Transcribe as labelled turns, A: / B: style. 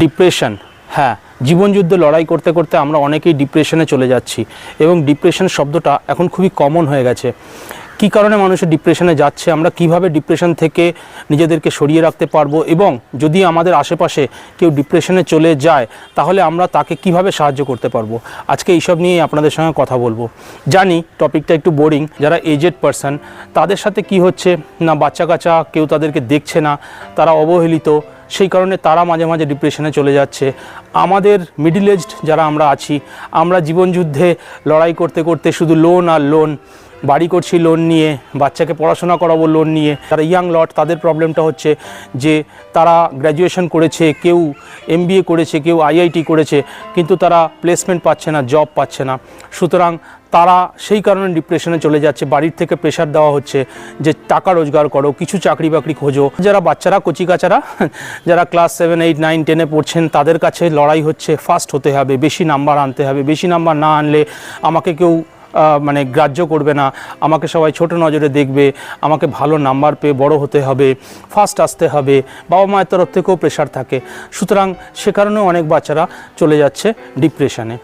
A: Depression, হ্যাঁ, জীবনযুদ্ধে লড়াই করতে করতে আমরা অনেকেই ডিপ্রেশনে চলে যাচ্ছি এবং ডিপ্রেশন শব্দটা এখন খুবই কমন হয়ে গেছে। কী কারণে মানুষের ডিপ্রেশনে যাচ্ছে, আমরা কিভাবে ডিপ্রেশন থেকে নিজেদেরকে সরিয়ে রাখতে পারবো, এবং যদি আমাদের আশেপাশে কেউ ডিপ্রেশনে চলে যায় তাহলে আমরা তাকে কিভাবে সাহায্য করতে পারবো, আজকে এইসব নিয়েই আপনাদের সঙ্গে কথা বলবো। জানি টপিকটা একটু বোরিং, যারা এজেড পারসন তাদের সাথে কি হচ্ছে না, বাচ্চা কাচ্চা কেউ তাদেরকে দেখছে না, তারা অবহেলিত, সেই কারণে তারা মাঝে মাঝে ডিপ্রেশনে চলে যাচ্ছে। আমাদের মিডিল এজড যারা আমরা আছি, আমরা জীবনযুদ্ধে লড়াই করতে করতে শুধু লোন আর লোন, বাড়ি করছি লোন নিয়ে, বাচ্চাকে পড়াশোনা করাবো লোন নিয়ে। তারা ইয়াং লট, তাদের প্রবলেমটা হচ্ছে যে তারা গ্র্যাজুয়েশন করেছে, কেউ MBA করেছে, কেউ IIT করেছে, কিন্তু তারা প্লেসমেন্ট পাচ্ছে না, জব পাচ্ছে না, সুতরাং তারা সেই কারণে ডিপ্রেশনে চলে যাচ্ছে। বাড়ির থেকে প্রেশার দেওয়া হচ্ছে যে টাকা রোজগার করো, কিছু চাকরি বাকরি খোঁজো। যারা বাচ্চারা, কচিকাচারা যারা ক্লাস 7, 8, 9, 10-এ পড়ছেন, তাদের কাছে লড়াই হচ্ছে ফার্স্ট হতে হবে, বেশি নাম্বার আনতে হবে, বেশি নাম্বার না আনলে আমাকে কেউ মানে গ্রাহ্য করবে না, আমাকে সবাই ছোট নজরে দেখবে, আমাকে ভালো নাম্বার পেয়ে বড় হতে হবে, ফার্স্ট আসতে হবে, বাবা মায়ের তরফ থেকেও প্রেশার থাকে। সুতরাং সে কারণেও অনেক বাচ্চারা চলে যাচ্ছে ডিপ্রেশনে।